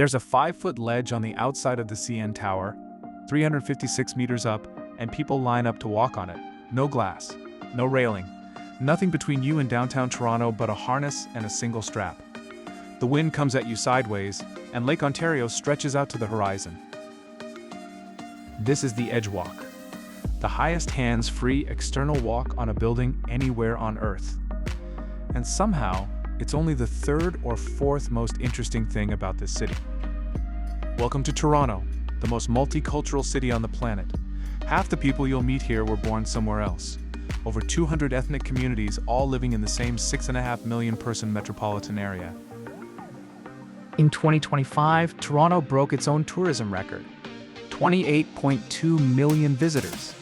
There's a 5-foot ledge on the outside of the CN Tower, 356 meters up, and people line up to walk on it. No glass, no railing, nothing between you and downtown Toronto but a harness and a single strap. The wind comes at you sideways, and Lake Ontario stretches out to the horizon. This is the EdgeWalk, the highest hands-free external walk on a building anywhere on Earth. And somehow, it's only the third or fourth most interesting thing about this city. Welcome to Toronto, the most multicultural city on the planet. Half the people you'll meet here were born somewhere else. Over 200 ethnic communities, all living in the same 6.5 million person metropolitan area. In 2025, Toronto broke its own tourism record. 28.2 million visitors.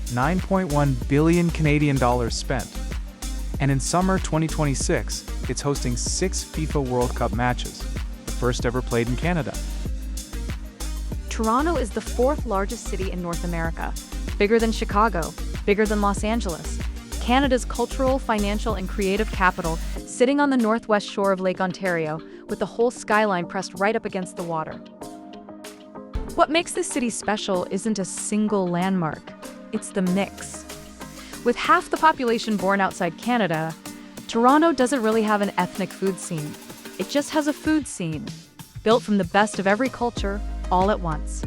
9.1 billion Canadian dollars spent. And in summer 2026, it's hosting 6 FIFA World Cup matches, the first ever played in Canada. Toronto is the 4th largest city in North America, bigger than Chicago, bigger than Los Angeles, Canada's cultural, financial, and creative capital, sitting on the northwest shore of Lake Ontario, with the whole skyline pressed right up against the water. What makes this city special isn't a single landmark, it's the mix. With half the population born outside Canada, Toronto doesn't really have an ethnic food scene. It just has a food scene, built from the best of every culture, all at once.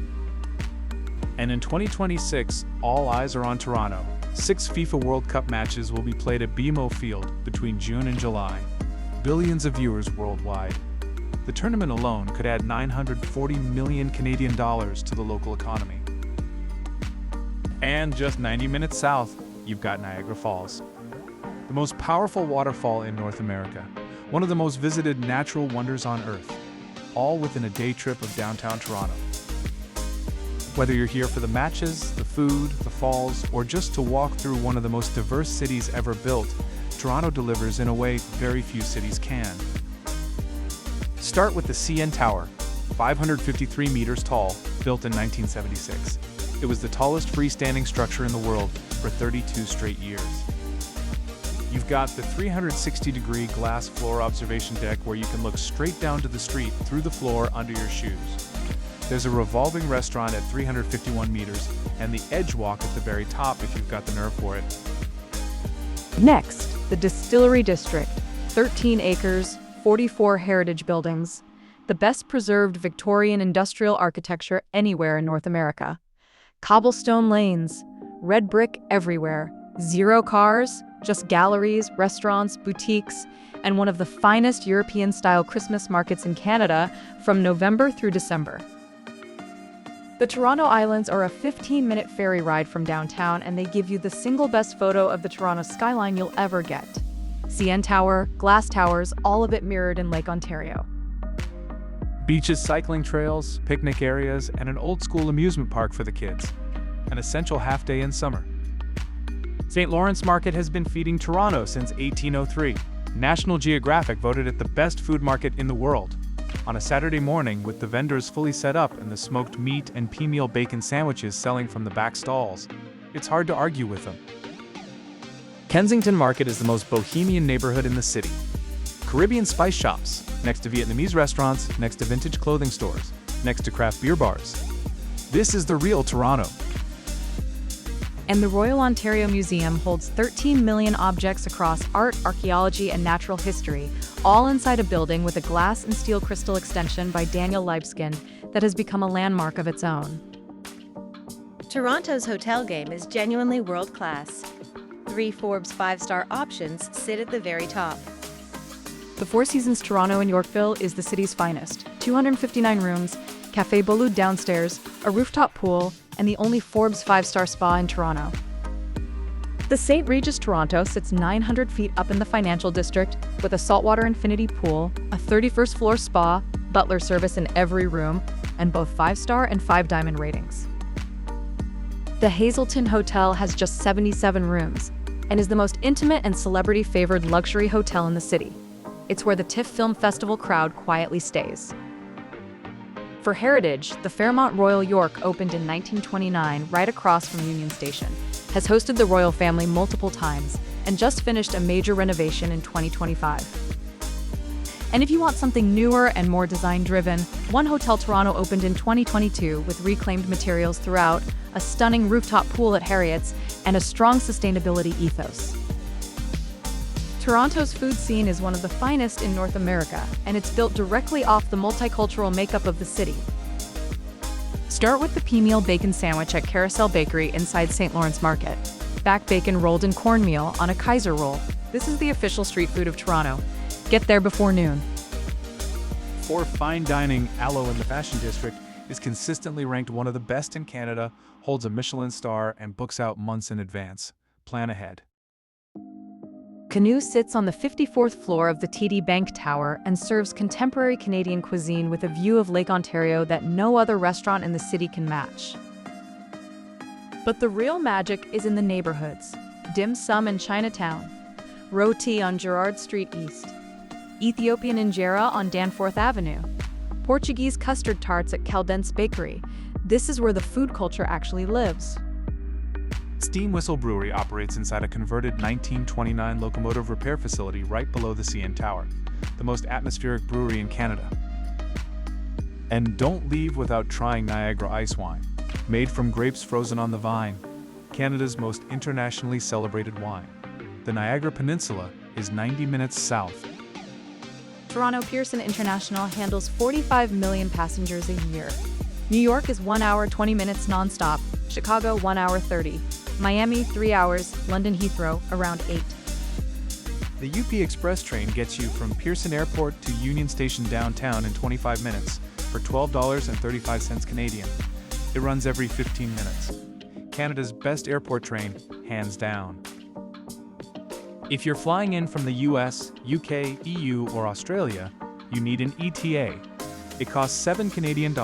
And in 2026, all eyes are on Toronto. 6 FIFA World Cup matches will be played at BMO Field between June and July. Billions of viewers worldwide. The tournament alone could add 940 million Canadian dollars to the local economy. And just 90 minutes south, you've got Niagara Falls, the most powerful waterfall in North America, one of the most visited natural wonders on Earth, all within a day trip of downtown Toronto. Whether you're here for the matches, the food, the falls, or just to walk through one of the most diverse cities ever built, Toronto delivers in a way very few cities can. Start with the CN Tower, 553 meters tall, built in 1976. It was the tallest freestanding structure in the world for 32 straight years. You've got the 360-degree glass floor observation deck where you can look straight down to the street through the floor under your shoes. There's a revolving restaurant at 351 meters and the EdgeWalk at the very top if you've got the nerve for it. Next, the Distillery District, 13 acres, 44 heritage buildings, the best preserved Victorian industrial architecture anywhere in North America. Cobblestone lanes, red brick everywhere, 0 cars, just galleries, restaurants, boutiques, and one of the finest European-style Christmas markets in Canada from November through December. The Toronto Islands are a 15-minute ferry ride from downtown, and they give you the single best photo of the Toronto skyline you'll ever get. CN Tower, glass towers, all of it mirrored in Lake Ontario. Beaches, cycling trails, picnic areas, and an old-school amusement park for the kids. An essential half-day in summer. St. Lawrence Market has been feeding Toronto since 1803. National Geographic voted it the best food market in the world. On a Saturday morning, with the vendors fully set up and the smoked meat and pea meal bacon sandwiches selling from the back stalls, it's hard to argue with them. Kensington Market is the most bohemian neighborhood in the city. Caribbean spice shops, next to Vietnamese restaurants, next to vintage clothing stores, next to craft beer bars. This is the real Toronto. And the Royal Ontario Museum holds 13 million objects across art, archaeology, and natural history, all inside a building with a glass and steel crystal extension by Daniel Libeskind that has become a landmark of its own. Toronto's hotel game is genuinely world-class. 3 Forbes 5-star options sit at the very top. The Four Seasons Toronto in Yorkville is the city's finest. 259 rooms, Café Boulud downstairs, a rooftop pool, and the only Forbes 5-star spa in Toronto. The St. Regis Toronto sits 900 feet up in the financial district with a saltwater infinity pool, a 31st floor spa, butler service in every room, and both 5-star and 5-diamond ratings. The Hazelton Hotel has just 77 rooms and is the most intimate and celebrity-favored luxury hotel in the city. It's where the TIFF Film Festival crowd quietly stays. For heritage, the Fairmont Royal York opened in 1929 right across from Union Station, has hosted the royal family multiple times, and just finished a major renovation in 2025. And if you want something newer and more design-driven, One Hotel Toronto opened in 2022 with reclaimed materials throughout, a stunning rooftop pool at Harriet's, and a strong sustainability ethos. Toronto's food scene is one of the finest in North America, and it's built directly off the multicultural makeup of the city. Start with the pea-meal bacon sandwich at Carousel Bakery inside St. Lawrence Market. Back bacon rolled in cornmeal on a Kaiser roll. This is the official street food of Toronto. Get there before noon. For fine dining, Aloe in the Fashion District is consistently ranked one of the best in Canada, holds a Michelin star, and books out months in advance. Plan ahead. Canoe sits on the 54th floor of the TD Bank Tower and serves contemporary Canadian cuisine with a view of Lake Ontario that no other restaurant in the city can match. But the real magic is in the neighborhoods. Dim Sum in Chinatown, Roti on Gerrard Street East, Ethiopian Injera on Danforth Avenue, Portuguese custard tarts at Caldense Bakery. This is where the food culture actually lives. Steam Whistle Brewery operates inside a converted 1929 locomotive repair facility right below the CN Tower, the most atmospheric brewery in Canada. And don't leave without trying Niagara Ice Wine, made from grapes frozen on the vine, Canada's most internationally celebrated wine. The Niagara Peninsula is 90 minutes south. Toronto Pearson International handles 45 million passengers a year. New York is 1 hour 20 minutes nonstop, Chicago 1 hour 30, Miami 3 hours, London Heathrow around 8. The UP Express train gets you from Pearson Airport to Union Station downtown in 25 minutes for $12.35 Canadian. It runs every 15 minutes. Canada's best airport train, hands down. If you're flying in from the US, UK, EU, or Australia, you need an ETA. It costs $7 Canadian.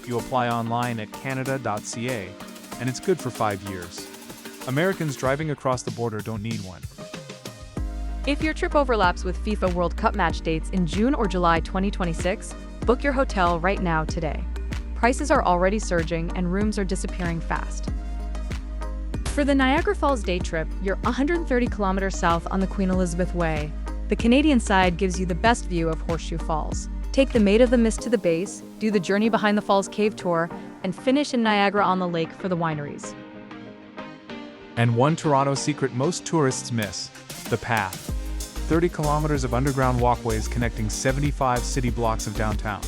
You apply online at canada.ca, and it's good for 5 years. Americans driving across the border don't need one. If your trip overlaps with FIFA World Cup match dates in June or July 2026, book your hotel right now today. Prices are already surging and rooms are disappearing fast. For the Niagara Falls day trip, you're 130 kilometers south on the Queen Elizabeth Way. The Canadian side gives you the best view of Horseshoe Falls. Take the Maid of the Mist to the base, do the Journey Behind the Falls cave tour, and finish in Niagara on the Lake for the wineries. And one Toronto secret most tourists miss: the path. 30 kilometers of underground walkways connecting 75 city blocks of downtown.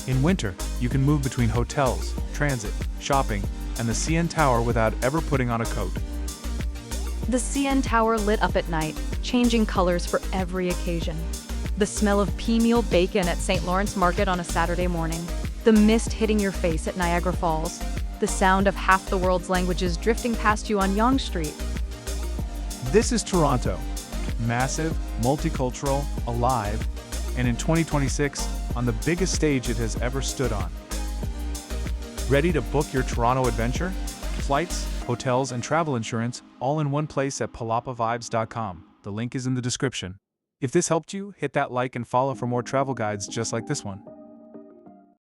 In winter, you can move between hotels, transit, shopping, and the CN Tower without ever putting on a coat. The CN Tower lit up at night, changing colors for every occasion. The smell of pea-meal bacon at St. Lawrence Market on a Saturday morning. The mist hitting your face at Niagara Falls. The sound of half the world's languages drifting past you on Yonge Street. This is Toronto. Massive, multicultural, alive, and in 2026, on the biggest stage it has ever stood on. Ready to book your Toronto adventure? Flights, hotels, and travel insurance all in one place at PalapaVibez.com. The link is in the description. If this helped you, hit that like and follow for more travel guides just like this one.